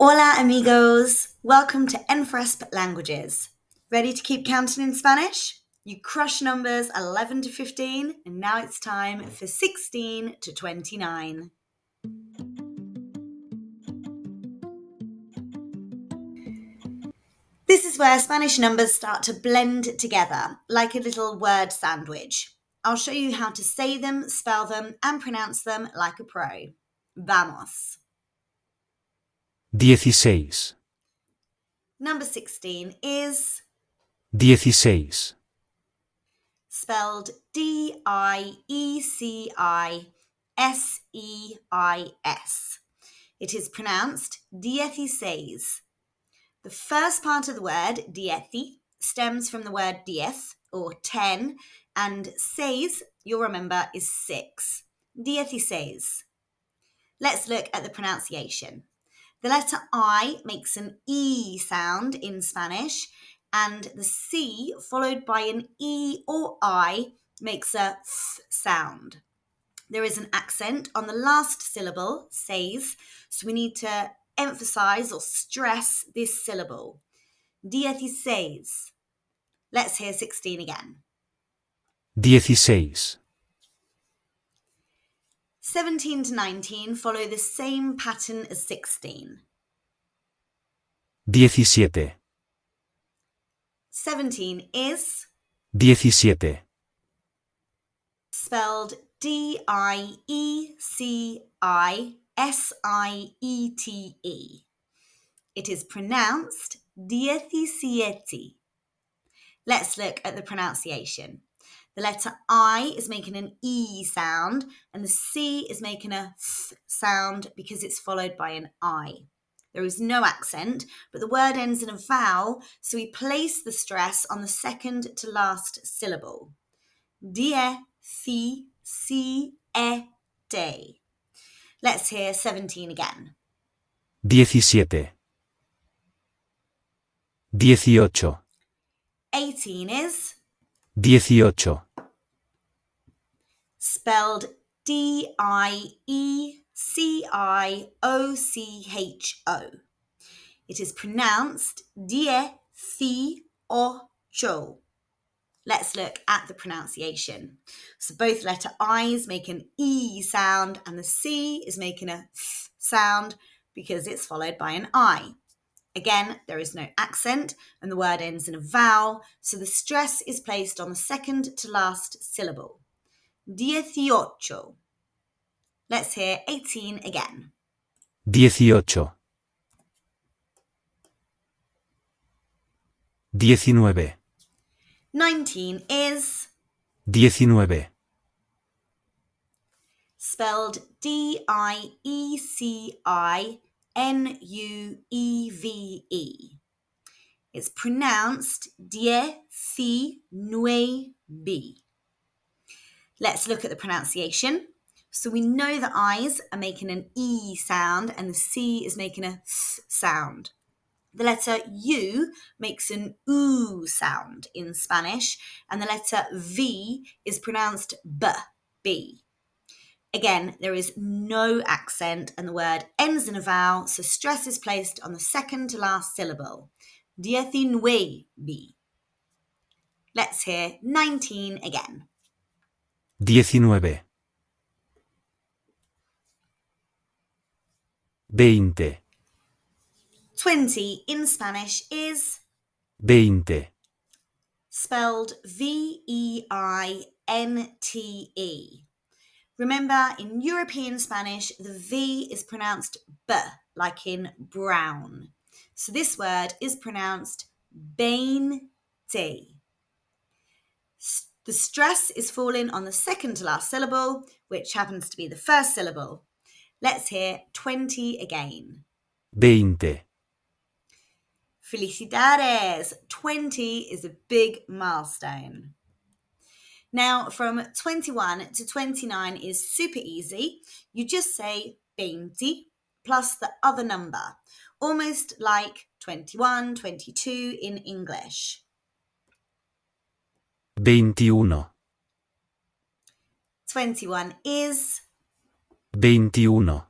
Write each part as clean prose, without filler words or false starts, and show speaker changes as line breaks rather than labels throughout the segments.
Hola amigos! Welcome to Enfresp Languages. Ready to keep counting in Spanish? You crushed numbers 11 to 15 and now it's time for 16 to 29. This is where Spanish numbers start to blend together like a little word sandwich. I'll show you how to say them, spell them and pronounce them like a pro. Vamos!
16,
Number 16 is
16,
spelled Dieciséis. It is pronounced dieciséis. The first part of the word, dieci, stems from the word diez, or 10, and seis, you'll remember, is 6. Dieciséis. Let's look at the pronunciation. The letter I makes an E sound in Spanish, and the C followed by an E or I makes a th sound. There is an accent on the last syllable, says, so we need to emphasize or stress this syllable. Dieciséis. Let's hear 16 again.
16,
17 to 19 follow the same pattern as 16.
17,
17 is
17,
spelled Dieciisiete. It is pronounced diecisiete. Let's look at the pronunciation. The letter I is making an E sound and the C is making a th sound because it's followed by an I. There is no accent, but the word ends in a vowel, so we place the stress on the second to last syllable. Diecisiete. Let's hear 17 again.
17, 18,
18 is
18,
spelled Dieciocho. It is pronounced dieciocho. Let's look at the pronunciation. So both letter I's make an E sound and the C is making a th sound because it's followed by an I. Again, there is no accent and the word ends in a vowel, so the stress is placed on the second to last syllable. Dieciocho. Let's hear 18 again.
18, 19,
19 is
19,
spelled Diecinueve. It's pronounced diecinueve. Let's look at the pronunciation. So we know the I's are making an E sound and the C is making a th sound. The letter U makes an oo sound in Spanish, and the letter V is pronounced b. Again, there is no accent and the word ends in a vowel, so stress is placed on the second to last syllable. Diecinueve. Let's hear 19 again.
19, 20,
20 in Spanish is
20,
spelled Veinte. Remember, in European Spanish, the V is pronounced B, like in brown. So this word is pronounced veinte. The stress is falling on the second to last syllable, which happens to be the first syllable. Let's hear 20 again.
20,
Felicidades! 20 is a big milestone. Now, from 21 to 29 is super easy. You just say veinte plus the other number, almost like 21, 22 in English.
21,
21 is
21,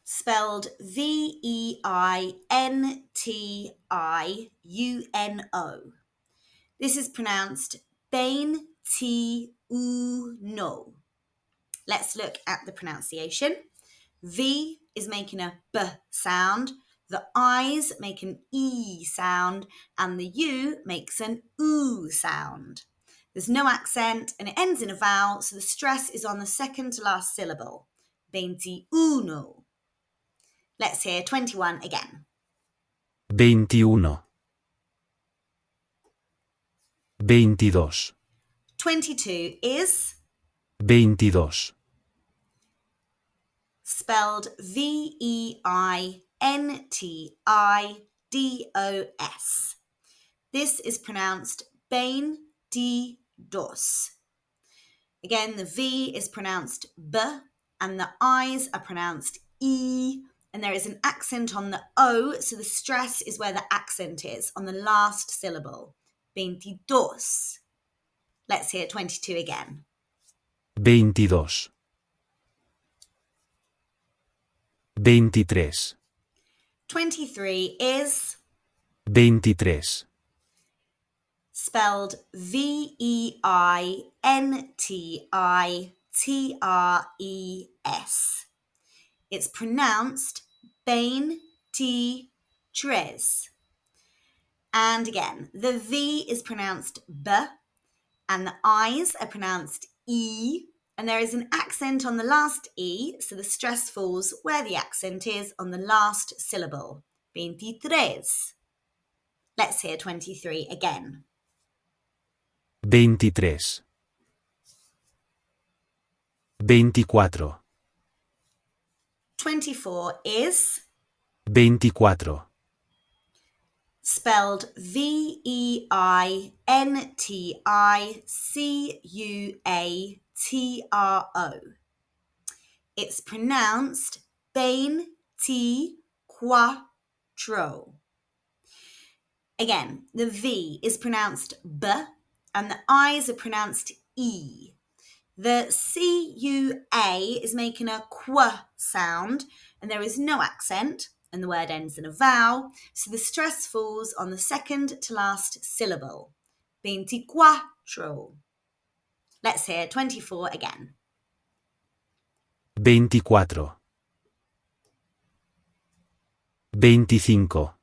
spelled veintituno. This is pronounced veintiuno. Let's look at the pronunciation. V is making a B sound, the I's make an E sound, and the U makes an OO sound. There's no accent and it ends in a vowel, so the stress is on the second to last syllable. Veintiuno. Let's hear 21 again.
21, 22,
22 is
22,
spelled veintidos. This is pronounced veintidós. Again, the V is pronounced B and the I's are pronounced E, and there is an accent on the O, so the stress is where the accent is, on the last syllable. Veintidós. Let's hear 22 again.
22, 23,
23 is
23,
spelled veintitires. It's pronounced veintitrés. And again, the V is pronounced B, and the I's are pronounced E, and there is an accent on the last E, so the stress falls where the accent is on the last syllable. Veintitrés. Let's hear 23 again.
23, 24,
24 is
24,
spelled veinticiuatro. It's pronounced veinticuatro. Again, the V is pronounced B and the I's are pronounced E. The CUA is making a qu sound and there is no accent and the word ends in a vowel, so the stress falls on the second to last syllable. Veinticuatro. Let's hear 24 again.
24, 25,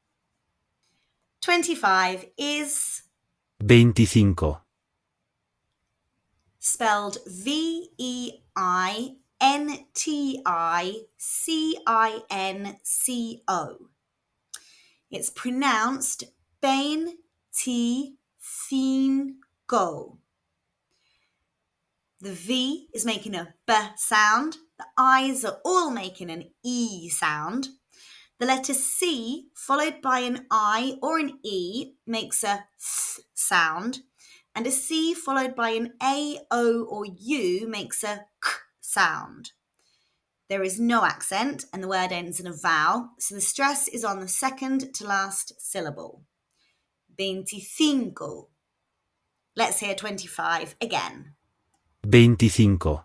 25 is
25,
spelled veinticinco. It's pronounced veinticinco. The V is making a B sound. The I's are all making an E sound. The letter C followed by an I or an E makes a th sound. And a C followed by an A, O, or U makes a k sound. There is no accent and the word ends in a vowel, so the stress is on the second to last syllable. Veinticinco. Let's hear 25 again.
25,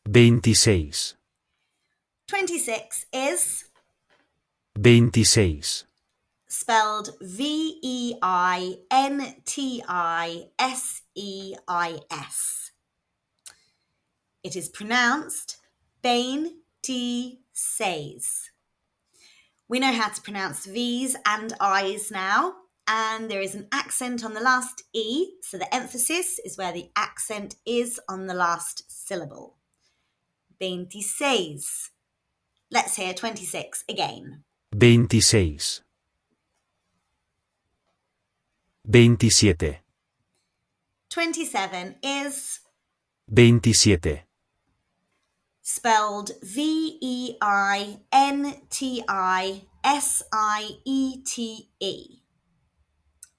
26,
26 is
26,
spelled veintiseis. It is pronounced veintiséis. We know how to pronounce V's and I's now, and there is an accent on the last E, so the emphasis is where the accent is on the last syllable. Veintiséis. Let's hear 26 again.
26, 27,
27 is
27,
spelled veintisiete.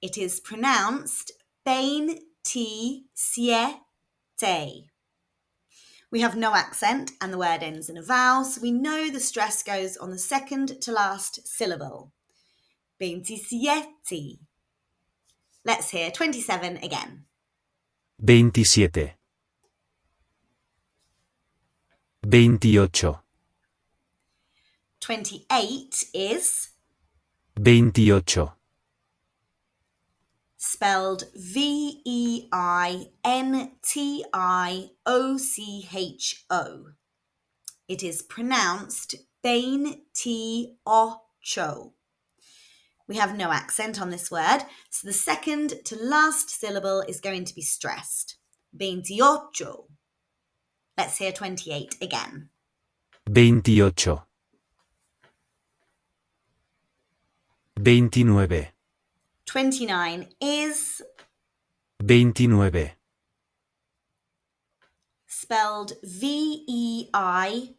It is pronounced veintisiete. We have no accent and the word ends in a vowel, so we know the stress goes on the second to last syllable. Veintisiete. Let's hear 27 again.
27, veintiocho,
28 is
veintiocho,
spelled veintiocho. It is pronounced veintiocho. We have no accent on this word, so the second to last syllable is going to be stressed. Veintiocho. Let's hear 28 again.
veintiocho, veintinueve,
29 is
veintinueve,
spelled veintinueve.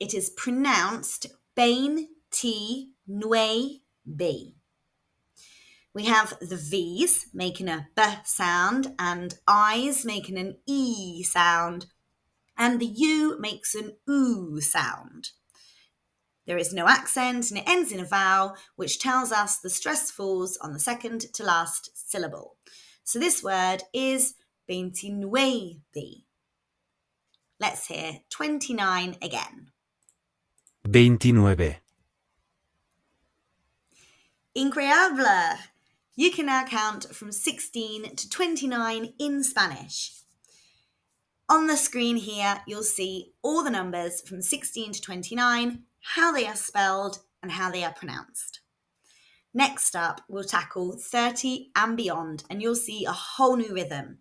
It is pronounced veintinueve. We have the V's making a B sound and I's making an E sound, and the U makes an OO sound. There is no accent and it ends in a vowel, which tells us the stress falls on the second to last syllable. So this word is veintinueve. Let's hear 29 again.
veintinueve,
Increíble! You can now count from 16 to 29 in Spanish. On the screen here, you'll see all the numbers from 16 to 29, how they are spelled and how they are pronounced. Next up, we'll tackle 30 and beyond, and you'll see a whole new rhythm.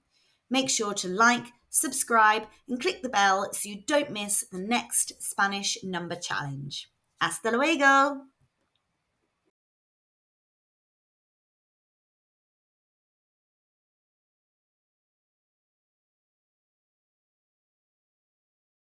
Make sure to like, subscribe, and click the bell so you don't miss the next Spanish number challenge. Hasta luego!